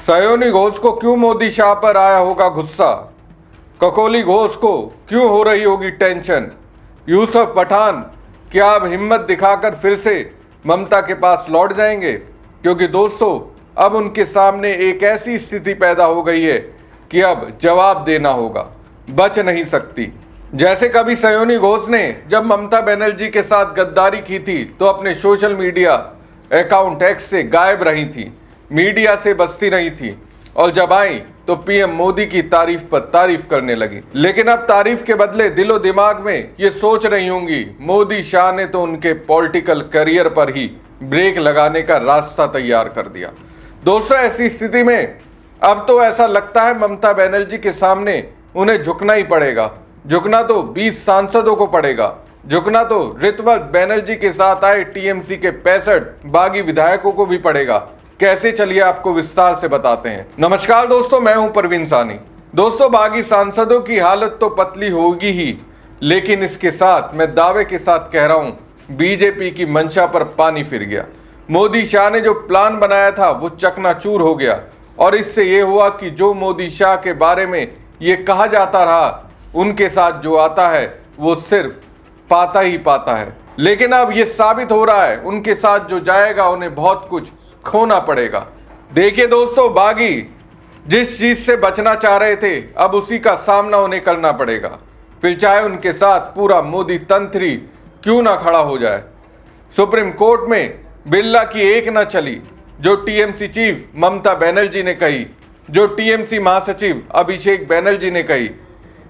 सयोनी घोष को क्यों मोदी शाह पर आया होगा गुस्सा? ककोली घोष को क्यों हो रही होगी टेंशन? यूसुफ पठान क्या अब हिम्मत दिखाकर फिर से ममता के पास लौट जाएंगे? क्योंकि दोस्तों अब उनके सामने एक ऐसी स्थिति पैदा हो गई है कि अब जवाब देना होगा, बच नहीं सकती। जैसे कभी सयोनी घोष ने जब ममता बनर्जी के साथ गद्दारी की थी तो अपने सोशल मीडिया अकाउंट एक्स से गायब रही थी, मीडिया से बचती रही थी और जब आई तो पीएम मोदी की तारीफ पर तारीफ करने लगी। लेकिन अब तारीफ के बदले दिलो दिमाग में ये सोच रही होंगी मोदी शाह ने तो उनके पॉलिटिकल करियर पर ही ब्रेक लगाने का रास्ता तैयार कर दिया। दोस्तों ऐसी स्थिति में अब तो ऐसा लगता है ममता बनर्जी के सामने उन्हें झुकना ही पड़ेगा। झुकना तो 20 सांसदों को पड़ेगा, झुकना तो ऋतुव्रत बनर्जी के साथ आए टीएमसी के 65 बागी विधायकों को भी पड़ेगा। कैसे, चलिए आपको विस्तार से बताते हैं। नमस्कार दोस्तों, मैं हूं परवीन सानी। दोस्तों बागी सांसदों की हालत तो पतली होगी ही, लेकिन इसके साथ मैं दावे के साथ कह रहा हूं बीजेपी की मंशा पर पानी फिर गया। मोदी शाह ने जो प्लान बनाया था वो चकनाचूर हो गया और इससे ये हुआ कि जो मोदी शाह के बारे में ये कहा जाता रहा उनके साथ जो आता है वो सिर्फ पाता ही पाता है। लेकिन अब ये साबित हो रहा है उनके साथ जो जाएगा उन्हें बहुत कुछ खोना पड़ेगा। देखिए दोस्तों, बागी जिस चीज से बचना चाह रहे थे अब उसी का सामना उन्हें करना पड़ेगा, फिर चाहे उनके साथ पूरा मोदी तंत्र ही क्यों ना खड़ा हो जाए। सुप्रीम कोर्ट में बिरला की एक न चली जो टीएमसी चीफ ममता बनर्जी ने कही, जो टीएमसी महासचिव अभिषेक बनर्जी ने कही,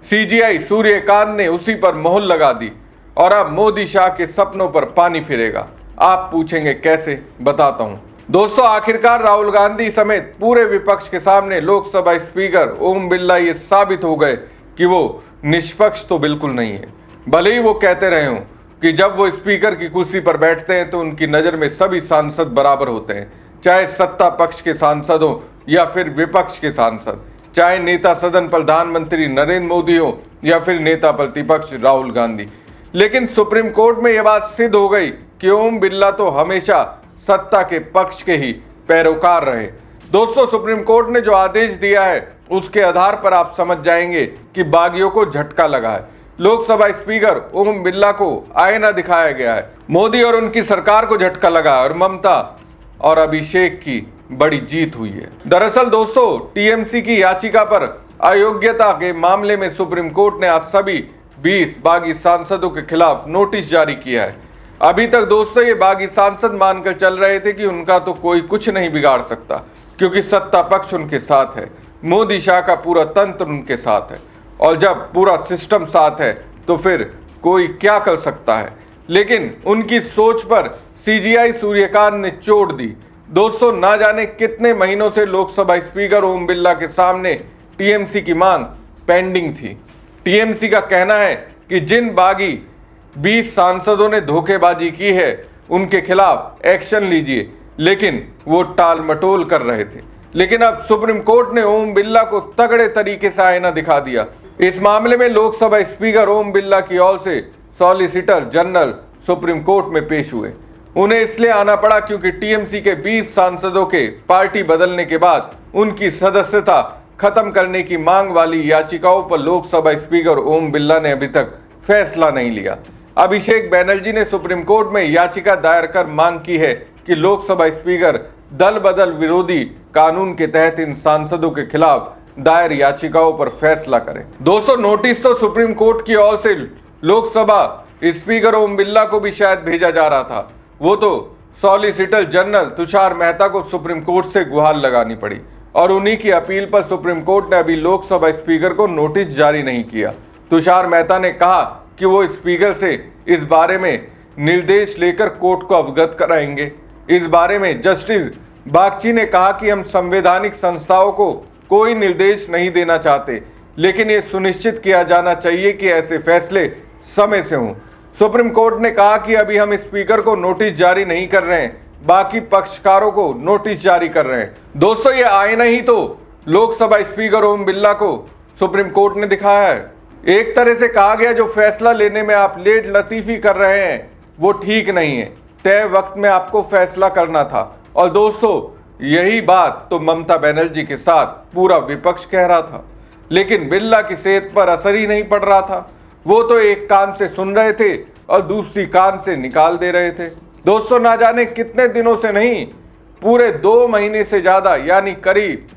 सीजीआई सूर्यकांत ने उसी पर मोहर लगा दी और अब मोदी शाह के सपनों पर पानी फिरेगा। आप पूछेंगे कैसे, बताता हूं। दोस्तों आखिरकार राहुल गांधी समेत पूरे विपक्ष के सामने लोकसभा स्पीकर ओम बिरला ये साबित हो गए कि वो निष्पक्ष तो बिल्कुल नहीं है। भले ही वो कहते रहे हों कि जब वो स्पीकर की कुर्सी पर बैठते हैं तो उनकी नज़र में सभी सांसद बराबर होते हैं, चाहे सत्ता पक्ष के सांसद हो या फिर विपक्ष के सांसद, चाहे नेता सदन प्रधानमंत्री नरेंद्र मोदी हो या फिर नेता प्रतिपक्ष राहुल गांधी। लेकिन सुप्रीम कोर्ट में यह बात सिद्ध हो गई कि ओम बिरला तो हमेशा सत्ता के पक्ष के ही पैरोकार रहे। दोस्तों सुप्रीम कोर्ट ने जो आदेश दिया है उसके आधार पर आप समझ जाएंगे कि बागियों को झटका लगा है। लोकसभा स्पीकर ओम बिरला को आईना दिखाया गया है, मोदी और उनकी सरकार को झटका लगा और ममता और अभिषेक की बड़ी जीत हुई है। दरअसल दोस्तों टीएमसी की याचिका पर अयोग्यता के मामले में सुप्रीम कोर्ट ने आज सभी 20 बागी सांसदों के खिलाफ नोटिस जारी किया है। अभी तक दोस्तों ये बागी सांसद मानकर चल रहे थे कि उनका तो कोई कुछ नहीं बिगाड़ सकता क्योंकि सत्ता पक्ष उनके साथ है, मोदी शाह का पूरा तंत्र उनके साथ है और जब पूरा सिस्टम साथ है तो फिर कोई क्या कर सकता है। लेकिन उनकी सोच पर सीजीआई सूर्यकांत ने चोट दी। दोस्तों ना जाने कितने महीनों से लोकसभा स्पीकर ओम बिरला के सामने टीएमसी की मांग पेंडिंग थी। टीएमसी का कहना है कि जिन बागी 20 सांसदों ने धोखेबाजी की है उनके खिलाफ एक्शन लीजिए, लेकिन वो टाल मटोल कर रहे थे। लेकिन अब सुप्रीम कोर्ट ने ओम बिरला को तगड़े तरीके से आईना दिखा दिया। इस मामले में लोकसभा स्पीकर ओम बिरला की ओर से सॉलिसिटर जनरल सुप्रीम कोर्ट में पेश हुए। उन्हें इसलिए आना पड़ा क्योंकि टीएमसी के 20 सांसदों के पार्टी बदलने के बाद उनकी सदस्यता खत्म करने की मांग वाली याचिकाओं पर लोकसभा स्पीकर ओम बिरला ने अभी तक फैसला नहीं लिया। अभिषेक बनर्जी ने सुप्रीम कोर्ट में याचिका दायर कर मांग की है कि लोकसभा स्पीकर दल बदल विरोधी कानून के तहत इन सांसदों के खिलाफ दायर याचिकाओं पर फैसला करें। दोस्तों नोटिस तो सुप्रीम कोर्ट की ओर से लोकसभा स्पीकर ओम बिरला को भी शायद भेजा जा रहा था, वो तो सॉलिसिटर जनरल तुषार मेहता को सुप्रीम कोर्ट से गुहार लगानी पड़ी और उन्हीं की अपील पर सुप्रीम कोर्ट ने अभी लोकसभा स्पीकर को नोटिस जारी नहीं किया। तुषार मेहता ने कहा कि वो स्पीकर से इस बारे में निर्देश लेकर कोर्ट को अवगत कराएंगे। इस बारे में जस्टिस बागची ने कहा कि हम संवैधानिक संस्थाओं को कोई निर्देश नहीं देना चाहते, लेकिन ये सुनिश्चित किया जाना चाहिए कि ऐसे फैसले समय से हों। सुप्रीम कोर्ट ने कहा कि अभी हम स्पीकर को नोटिस जारी नहीं कर रहे हैं, बाकी पक्षकारों को नोटिस जारी कर रहे हैं। दोस्तों ये आईना ही तो लोकसभा स्पीकर ओम बिरला को सुप्रीम कोर्ट ने दिखाया है। एक तरह से कहा गया जो फैसला लेने में आप लेट लतीफी कर रहे हैं वो ठीक नहीं है, तय वक्त में आपको फैसला करना था। और दोस्तों यही बात तो ममता बनर्जी के साथ पूरा विपक्ष कह रहा था, लेकिन बिरला की सेहत पर असर ही नहीं पड़ रहा था। वो तो एक कान से सुन रहे थे और दूसरी कान से निकाल दे रहे थे। दोस्तों, ना जाने कितने दिनों से नहीं, पूरे 2 महीने से ज्यादा यानी करीब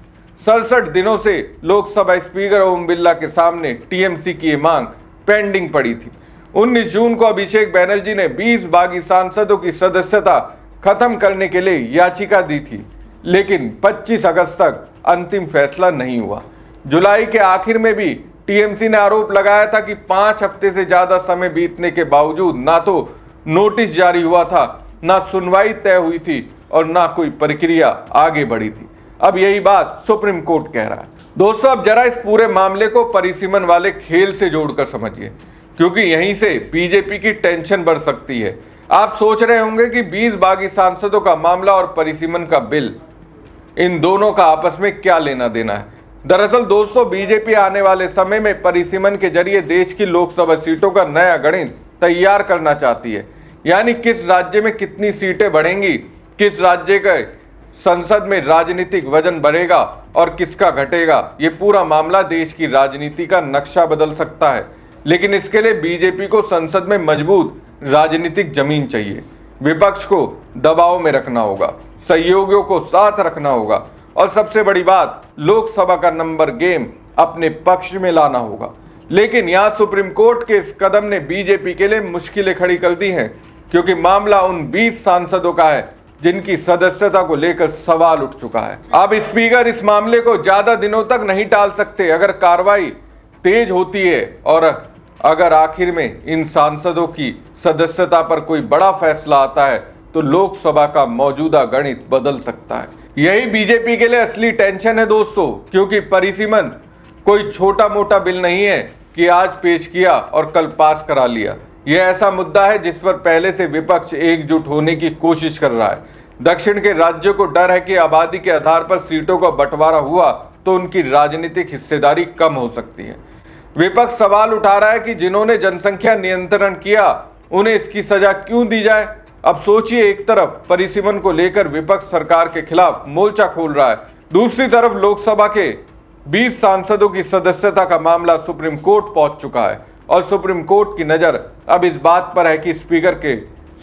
67 दिनों से लोकसभा स्पीकर ओम बिरला के सामने टीएमसी की ये मांग पेंडिंग पड़ी थी। 19 जून को अभिषेक बनर्जी ने 20 बागी सांसदों की सदस्यता खत्म करने के लिए याचिका दी थी, लेकिन 25 अगस्त तक अंतिम फैसला नहीं हुआ। जुलाई के आखिर में भी टीएमसी ने आरोप लगाया था कि 5 हफ्ते से ज्यादा समय बीतने के बावजूद ना तो नोटिस जारी हुआ था, ना सुनवाई तय हुई थी और ना कोई प्रक्रिया आगे बढ़ी थी। अब यही बात सुप्रीम कोर्ट कह रहा है। दोस्तों, अब जरा इस पूरे मामले को परिसीमन वाले खेल से जोड़कर समझिए, क्योंकि यहीं से बीजेपी की टेंशन बढ़ सकती है। आप सोच रहे होंगे कि 20 बागी सांसदों का मामला और परिसीमन का बिल, इन दोनों का आपस में क्या लेना देना है। दरअसल दोस्तों, बीजेपी आने वाले समय में परिसीमन के जरिए देश की लोकसभा सीटों का नया गणित तैयार करना चाहती है। यानी किस राज्य में कितनी सीटें बढ़ेंगी, किस राज्य के संसद में राजनीतिक वजन बढ़ेगा और किसका घटेगा, ये पूरा मामला देश की राजनीति का नक्शा बदल सकता है। लेकिन इसके लिए बीजेपी को संसद में मजबूत राजनीतिक जमीन चाहिए। विपक्ष को दबाव में रखना होगा, सहयोगियों को साथ रखना होगा और सबसे बड़ी बात, लोकसभा का नंबर गेम अपने पक्ष में लाना होगा। लेकिन यहाँ सुप्रीम कोर्ट के इस कदम ने बीजेपी के लिए मुश्किलें खड़ी कर दी हैं, क्योंकि मामला उन 20 सांसदों का है जिनकी सदस्यता को लेकर सवाल उठ चुका है। अब स्पीकर इस मामले को ज्यादा दिनों तक नहीं टाल सकते। अगर कार्रवाई तेज होती है और अगर आखिर में इन सांसदों की सदस्यता पर कोई बड़ा फैसला आता है तो लोकसभा का मौजूदा गणित बदल सकता है। यही बीजेपी के लिए असली टेंशन है दोस्तों, क्योंकि परिसीमन कोई छोटा मोटा बिल नहीं है कि आज पेश किया और कल पास करा लिया। यह ऐसा मुद्दा है जिस पर पहले से विपक्ष एकजुट होने की कोशिश कर रहा है। दक्षिण के राज्यों को डर है कि आबादी के आधार पर सीटों का बंटवारा हुआ तो उनकी राजनीतिक हिस्सेदारी कम हो सकती है। विपक्ष सवाल उठा रहा है कि जिन्होंने जनसंख्या नियंत्रण किया उन्हें इसकी सजा क्यों दी जाए। अब सोचिए, एक तरफ परिसीमन को लेकर विपक्ष सरकार के खिलाफ मोर्चा खोल रहा है, दूसरी तरफ लोकसभा के 20 सांसदों की सदस्यता का मामला सुप्रीम कोर्ट पहुंच चुका है और सुप्रीम कोर्ट की नजर अब इस बात पर है कि स्पीकर के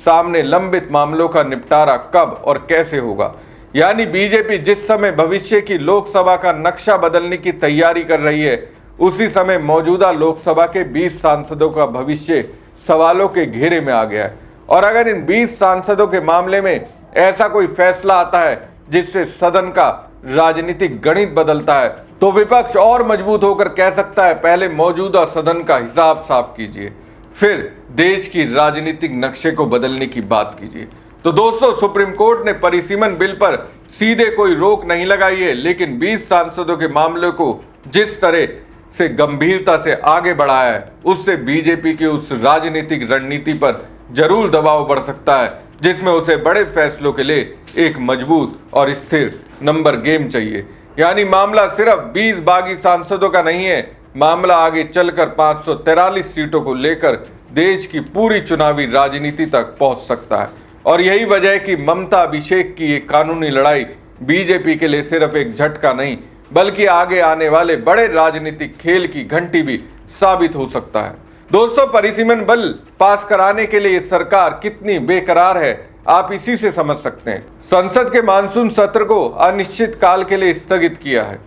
सामने लंबित मामलों का निपटारा कब और कैसे होगा। यानी बीजेपी जिस समय भविष्य की लोकसभा का नक्शा बदलने की तैयारी कर रही है, उसी समय मौजूदा लोकसभा के 20 सांसदों का भविष्य सवालों के घेरे में आ गया है। और अगर इन 20 सांसदों के मामले में ऐसा कोई फैसला आता है जिससे सदन का राजनीतिक गणित बदलता है, तो विपक्ष और मजबूत होकर कह सकता है, पहले मौजूदा सदन का हिसाब साफ कीजिए, फिर देश की राजनीतिक नक्शे को बदलने की बात कीजिए। तो दोस्तों, सुप्रीम कोर्ट ने परिसीमन बिल पर सीधे कोई रोक नहीं लगाई है, लेकिन 20 सांसदों के मामले को जिस तरह से गंभीरता से आगे बढ़ाया है, उससे बीजेपी की उस राजनीतिक रणनीति पर जरूर दबाव बढ़ सकता है, जिसमें उसे बड़े फैसलों के लिए एक मजबूत और स्थिर नंबर गेम चाहिए। यानी मामला सिर्फ 20 बागी सांसदों का नहीं है, मामला आगे चलकर 543 सीटों को लेकर देश की पूरी चुनावी राजनीति तक पहुंच सकता है। और यही वजह है कि ममता अभिषेक की ये कानूनी लड़ाई बीजेपी के लिए सिर्फ एक झटका नहीं, बल्कि आगे आने वाले बड़े राजनीतिक खेल की घंटी भी साबित हो सकता है। दोस्तों, परिसीमन बिल पास कराने के लिए सरकार कितनी बेकरार है, आप इसी से समझ सकते हैं। संसद के मानसून सत्र को अनिश्चित काल के लिए स्थगित किया है,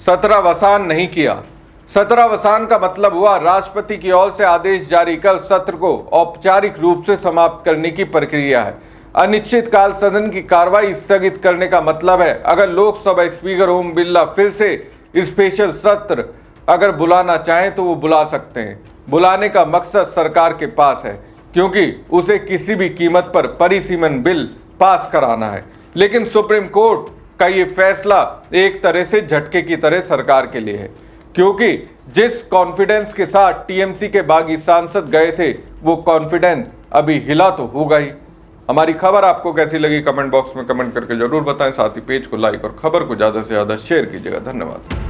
सत्रावसान नहीं किया। सत्रावसान का मतलब हुआ राष्ट्रपति की ओर से आदेश जारी कर सत्र को औपचारिक रूप से समाप्त करने की प्रक्रिया है। अनिश्चितकाल सदन की कार्रवाई स्थगित करने का मतलब है अगर लोकसभा स्पीकर ओम बिरला फिर से स्पेशल सत्र अगर बुलाना चाहें तो वो बुला सकते हैं। बुलाने का मकसद सरकार के पास है, क्योंकि उसे किसी भी कीमत पर परिसीमन बिल पास कराना है। लेकिन सुप्रीम कोर्ट का ये फैसला एक तरह से झटके की तरह सरकार के लिए है, क्योंकि जिस कॉन्फिडेंस के साथ टीएमसी के बागी सांसद गए थे, वो कॉन्फिडेंस अभी हिला तो होगा ही। हमारी खबर आपको कैसी लगी कमेंट बॉक्स में कमेंट करके जरूर बताएं। साथ ही पेज को लाइक और खबर को ज्यादा से ज्यादा शेयर कीजिएगा। धन्यवाद।